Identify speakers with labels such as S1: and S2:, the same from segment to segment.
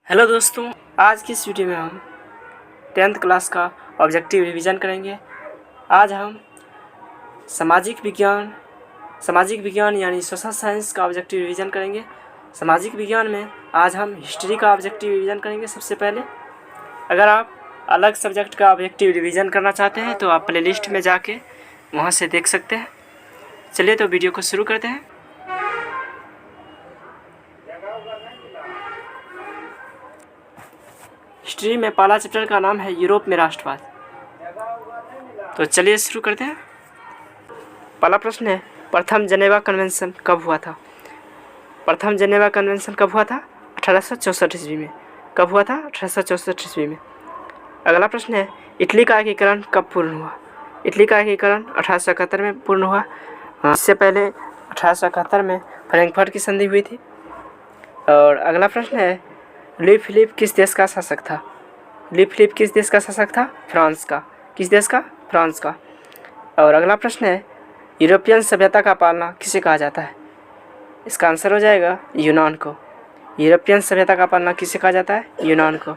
S1: Hello दोस्तों, आज की इस वीडियो में हम 10th क्लास का ऑब्जेक्टिव रिवीजन करेंगे। आज हम सामाजिक विज्ञान यानी सोशल साइंस का ऑब्जेक्टिव रिवीजन करेंगे। सामाजिक विज्ञान में आज हम हिस्ट्री का ऑब्जेक्टिव रिवीजन करेंगे। सबसे पहले अगर आप अलग सब्जेक्ट का ऑब्जेक्टिव रिवीजन करना चाहते हैं तो आप प्लेलिस्ट में जाके वहाँ से देख सकते हैं। चलिए तो वीडियो को शुरू करते हैं। हिस्ट्री में पहला चैप्टर का नाम है यूरोप में राष्ट्रवाद। तो चलिए शुरू करते हैं। पहला प्रश्न है, प्रथम जेनेवा कन्वेंशन कब हुआ था? प्रथम जेनेवा कन्वेंशन कब हुआ था? 1864 ईस्वी में। कब हुआ था? 1864 ईस्वी में। अगला प्रश्न है, इटली का एकीकरण कब पूर्ण हुआ? इटली का एकीकरण 1871 में पूर्ण हुआ। इससे पहले 1871 में फ्रैंकफर्ट की संधि हुई थी। और अगला प्रश्न है, लुई फिलिप किस देश का शासक था? लुई फिलिप किस देश का शासक था? फ्रांस का। किस देश का? फ्रांस का। और अगला प्रश्न है, यूरोपियन सभ्यता का पालना किसे कहा जाता है? इसका आंसर हो जाएगा यूनान को। यूरोपियन सभ्यता का पालना किसे कहा जाता है? यूनान को।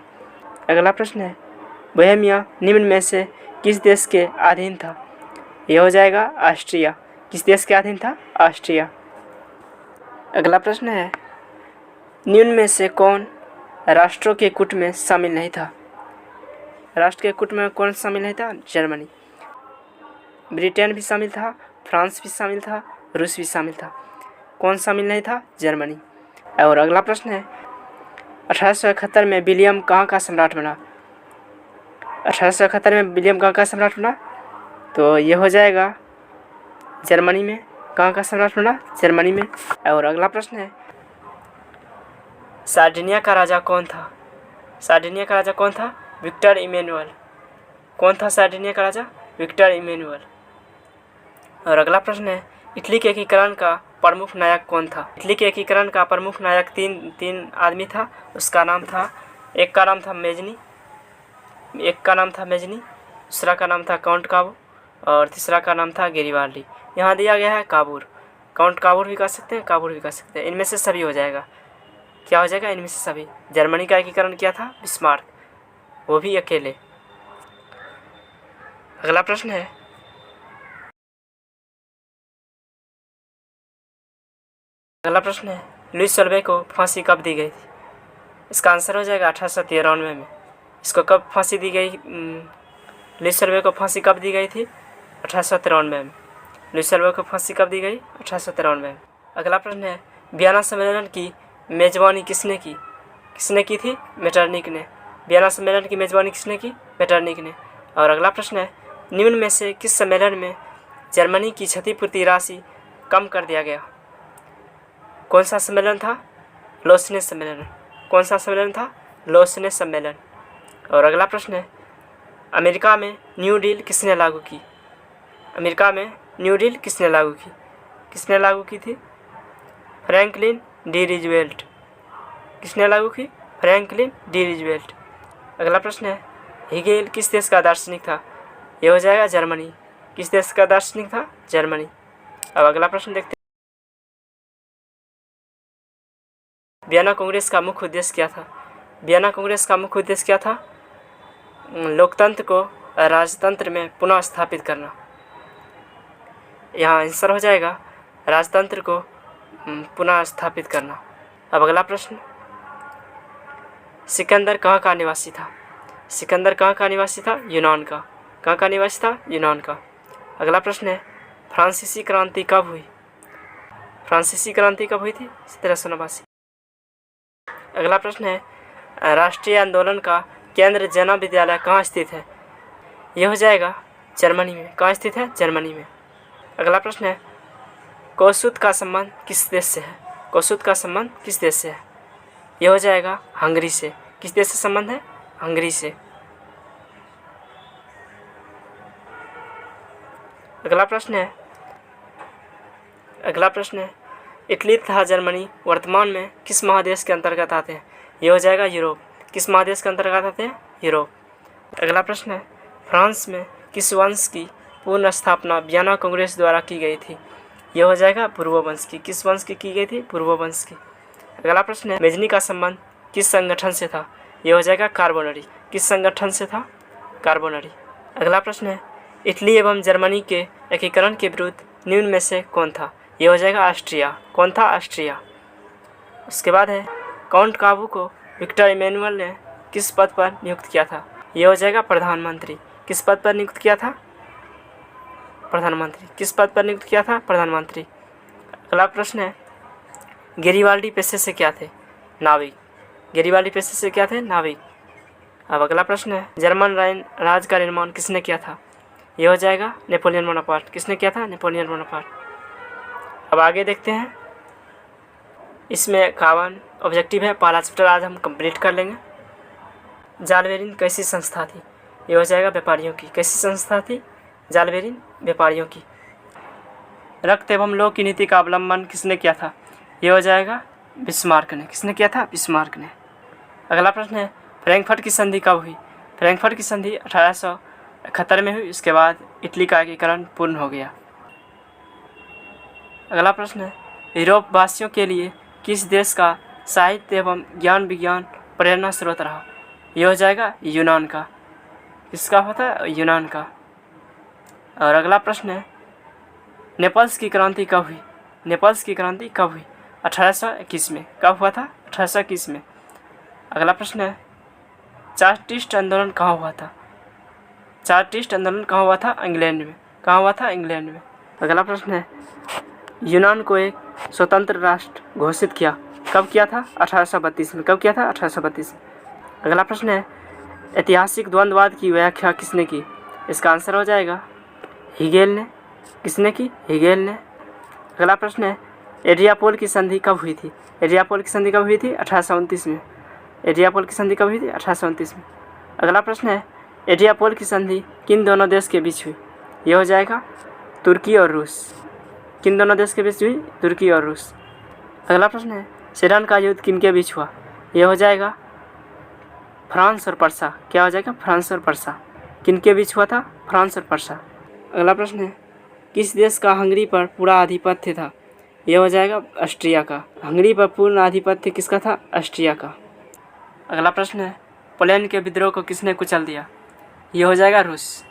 S1: अगला प्रश्न है, बोहेमिया निम्न में से किस देश के अधीन था? यह हो जाएगा ऑस्ट्रिया। किस देश के अधीन था? ऑस्ट्रिया। अगला प्रश्न है, निम्न में से कौन राष्ट्रों के गुट में शामिल नहीं था? राष्ट्र के गुट में कौन शामिल नहीं था? जर्मनी। ब्रिटेन भी शामिल था, फ्रांस भी शामिल था, रूस भी शामिल था। कौन शामिल नहीं था? जर्मनी। और अगला प्रश्न है, 1871 में विलियम कहाँ का सम्राट बना? 1871 में विलियम कहाँ का सम्राट बना? तो ये हो जाएगा जर्मनी में। कहाँ का सम्राट बना? जर्मनी में। और अगला प्रश्न है, सार्डिनिया का राजा कौन था? सार्डिनिया का राजा कौन था? Victor Emmanuel. कौन था सार्डिनिया का राजा? Victor Emmanuel. और अगला प्रश्न है, इटली के एकीकरण का प्रमुख नायक कौन था? इटली के एकीकरण का प्रमुख नायक तीन आदमी था। उसका नाम था, एक का नाम था मेजनी, दूसरा का नाम था काउंट काबू और तीसरा का नाम था गेरिबाल्डी। यहाँ दिया गया है काबूर। काउंट काबूर भी कह सकते हैं, काबूर भी कह सकते हैं। इनमें से सभी हो जाएगा। क्या हो जाएगा? इनमें से सभी। जर्मनी का एकीकरण किया था बिस्मार्क, वो भी अकेले। अगला प्रश्न है, लुईस सोल्वे को फांसी कब दी गई थी? इसका आंसर हो जाएगा 1893 में। इसको कब फांसी दी गई? लुईस सोल्वे को फांसी कब दी गई थी? 1893 में। लुईस सोल्वे को फांसी कब दी गई? 1893 में। अगला प्रश्न है, वियना सम्मेलन की मेजबानी किसने की? किसने की थी? मेटरनिक ने। वियना सम्मेलन की मेजबानी किसने की? मेटरनिक ने। और अगला प्रश्न है, निम्न में से किस सम्मेलन में जर्मनी की क्षतिपूर्ति राशि कम कर दिया गया? कौन सा सम्मेलन था? लोसने सम्मेलन। कौन सा सम्मेलन था? लोसने सम्मेलन। और अगला प्रश्न है, अमेरिका में न्यू डील किसने लागू की? अमेरिका में न्यू डील किसने लागू की? किसने लागू की थी? Franklin D Roosevelt. किसने लागू की? Franklin D Roosevelt. अगला प्रश्न है, हेगेल किस देश का दार्शनिक था? यह हो जाएगा जर्मनी। किस देश का दार्शनिक था? जर्मनी। अब अगला प्रश्न देखते हैं, वियना कांग्रेस का मुख्य उद्देश्य क्या था? वियना कांग्रेस का मुख्य उद्देश्य क्या था? लोकतंत्र को राजतंत्र में पुनः स्थापित करना। यहाँ आंसर हो जाएगा राजतंत्र को पुनः स्थापित करना। अब अगला प्रश्न, सिकंदर कहाँ का निवासी था? सिकंदर कहाँ का निवासी था? यूनान का। कहाँ का निवासी था? यूनान का। अगला प्रश्न है, फ्रांसीसी क्रांति कब हुई? फ्रांसीसी क्रांति कब हुई थी? 1789। अगला प्रश्न है, राष्ट्रीय आंदोलन का केंद्र जना विद्यालय कहाँ स्थित है? यह हो जाएगा जर्मनी में। कहाँ स्थित है? जर्मनी में। अगला प्रश्न है, कोसुत का संबंध किस देश से है? कोसुत का संबंध किस देश से है? यह हो जाएगा हंगरी से। किस देश से संबंध है? हंगरी से। अगला प्रश्न है, इटली तथा जर्मनी वर्तमान में किस महादेश के अंतर्गत आते हैं? यह हो जाएगा यूरोप। किस महादेश के अंतर्गत आते हैं? यूरोप। अगला प्रश्न है, फ्रांस में किस वंश की पूर्ण स्थापना वियना कांग्रेस द्वारा की गई थी? यह हो जाएगा पूर्व वंश की। किस वंश की गई थी? पूर्व वंश की। अगला प्रश्न है, मेजनी का संबंध किस संगठन से था? ये हो जाएगा कार्बोनरी। किस संगठन से था? कार्बोनरी। अगला प्रश्न है, इटली एवं जर्मनी के एकीकरण के विरुद्ध निम्न में से कौन था? ये हो जाएगा ऑस्ट्रिया। कौन था? ऑस्ट्रिया। उसके बाद है, काउंट काबू को विक्टर इमैनुअल ने किस पद पर नियुक्त किया था? ये हो जाएगा प्रधानमंत्री। किस पद पर नियुक्त किया था? प्रधानमंत्री। किस पद पर नियुक्त किया था? प्रधानमंत्री। अगला प्रश्न है, गेरिबाल्डी पेशे से क्या थे? नाविक। गेरिबाल्डी पेशे से क्या थे? नाविक। अब अगला प्रश्न है, जर्मन राइन राज का निर्माण किसने किया था? ये हो जाएगा नेपोलियन बोनापार्ट। किसने किया था? Napoleon Bonaparte. अब आगे देखते हैं, इसमें 51 ऑब्जेक्टिव है। पहला चैप्टर आज हम कंप्लीट कर लेंगे। जालबेरिन कैसी संस्था थी? ये हो जाएगा व्यापारियों की। कैसी संस्था थी? जालबेरिन व्यापारियों की। रक्त एवं लौह की नीति का अवलंबन किसने किया था? ये हो जाएगा बिस्मार्क ने। किसने किया था? बिस्मार्क ने। अगला प्रश्न है, फ्रैंकफर्ट की संधि कब हुई? फ्रैंकफर्ट की संधि 1871 में हुई। इसके बाद इटली का एकीकरण पूर्ण हो गया। अगला प्रश्न है, यूरोप वासियों के लिए किस देश का साहित्य एवं ज्ञान विज्ञान प्रेरणा स्रोत रहा? ये हो जाएगा यूनान का। किसका होता है? यूनान का। और अगला प्रश्न है, नेपल्स की क्रांति कब हुई? नेपल्स की क्रांति कब हुई? 1821 में। कब हुआ था? 1821 में। अगला प्रश्न है, चार्टिस्ट आंदोलन कहाँ हुआ था? चार्टिस्ट आंदोलन कहाँ हुआ था? इंग्लैंड में। कहाँ हुआ था? इंग्लैंड में। अगला प्रश्न है, यूनान को एक स्वतंत्र राष्ट्र घोषित किया कब किया था? 1832 में। कब किया था? 1832 में। अगला प्रश्न है, ऐतिहासिक द्वंद्ववाद की व्याख्या किसने की? इसका आंसर हो जाएगा हीगेल ने। किसने की? हीगेल ने। अगला प्रश्न है, एड्रियापोल की संधि कब हुई थी? एड्रियापोल की संधि कब हुई थी? 1829 में। एड्रियापोल की संधि कब हुई थी? 1829 में। अगला प्रश्न है, एड्रियापोल की संधि किन दोनों देश के बीच हुई? ये हो जाएगा तुर्की और रूस। किन दोनों देश के बीच हुई? तुर्की और रूस। अगला प्रश्न है, सेडान का युद्ध किन के बीच हुआ? ये हो जाएगा फ्रांस और पर्सा। क्या हो जाएगा? फ्रांस और पर्सा। किन के बीच हुआ था? फ्रांस और पर्सा। अगला प्रश्न है, किस देश का हंगरी पर पूरा आधिपत्य था? यह हो जाएगा ऑस्ट्रिया का। हंगरी पर पूर्ण आधिपत्य किसका था? ऑस्ट्रिया का। अगला प्रश्न है, पोलैंड के विद्रोह को किसने कुचल दिया? यह हो जाएगा रूस।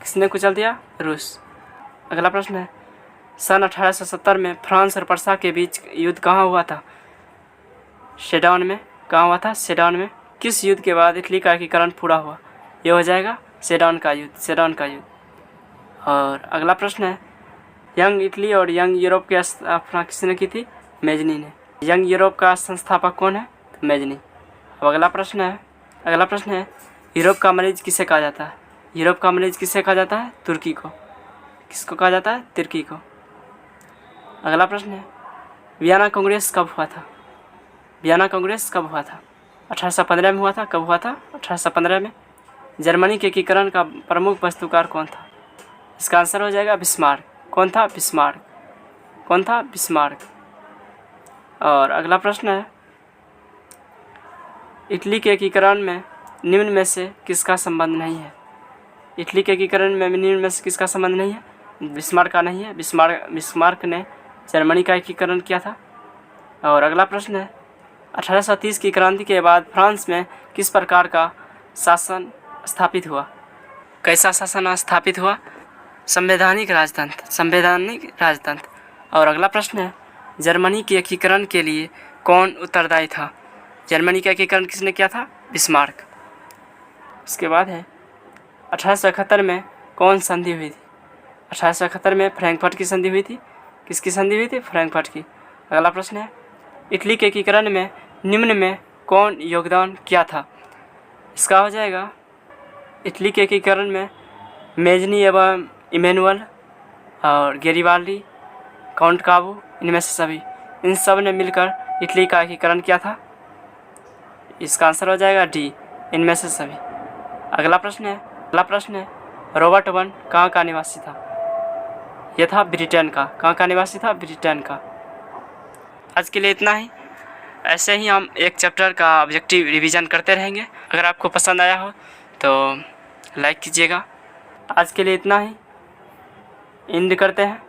S1: किसने कुचल दिया? रूस। अगला प्रश्न है, सन 1870 में फ्रांस और पर्सा के बीच युद्ध कहाँ हुआ था? सेडान में। कहाँ हुआ था? सेडान में। किस युद्ध के बाद इटली का एकीकरण पूरा हुआ? यह हो जाएगा सेडान का युद्ध। सेडान का युद्ध। और अगला प्रश्न है, यंग इटली और यंग यूरोप की स्थापना किसने की थी? मेजनी ने। यंग यूरोप का संस्थापक कौन है? मेजनी। अब अगला प्रश्न है, यूरोप का मरीज किसे कहा जाता है? यूरोप का मरीज किसे कहा जाता है? तुर्की को। किसको कहा जाता है? तुर्की को। अगला प्रश्न है, वियना कांग्रेस कब हुआ था? वियना कांग्रेस कब हुआ था? 1815 में हुआ था। कब हुआ था? 1815 में। जर्मनी के एकीकरण का प्रमुख वास्तुकार कौन था? इसका आंसर हो जाएगा बिस्मार्क। कौन था? बिस्मार्क। कौन था? बिस्मार्क। और अगला प्रश्न है, इटली के एकीकरण में निम्न में से किसका संबंध नहीं है? इटली के एकीकरण में निम्न में से किसका संबंध नहीं है? बिस्मार्क का नहीं है। बिस्मार्क ने जर्मनी का एकीकरण किया था। और अगला प्रश्न है, 1830 की क्रांति के बाद फ्रांस में किस प्रकार का शासन स्थापित हुआ? कैसा शासन स्थापित हुआ? संवैधानिक राजतंत्र। संवैधानिक राजतंत्र। और अगला प्रश्न है, जर्मनी के एकीकरण के लिए कौन उत्तरदायी था? जर्मनी का एकीकरण किसने किया था? बिस्मार्क। उसके बाद है, 1871 में कौन संधि हुई थी? 1871 में फ्रैंकफर्ट की संधि हुई थी। किसकी संधि हुई थी? फ्रैंकफर्ट की। अगला प्रश्न है, इटली के एकीकरण में निम्न में कौन योगदान किया था? इसका हो जाएगा इटली के एकीकरण में मेजनी एवं इमैनुअल और गेरिबाल्डी, काउंट काबू, इनमें से सभी, इन सब ने मिलकर इटली का एकीकरण किया था। इसका आंसर हो जाएगा डी, इनमें से सभी। अगला प्रश्न है, रॉबर्ट वन कहाँ का निवासी था? यह था ब्रिटेन का। कहाँ का निवासी था? ब्रिटेन का। आज के लिए इतना ही। ऐसे ही हम एक चैप्टर का ऑब्जेक्टिव रिवीजन करते रहेंगे। अगर आपको पसंद आया हो तो लाइक कीजिएगा। आज के लिए इतना ही, एंड करते हैं।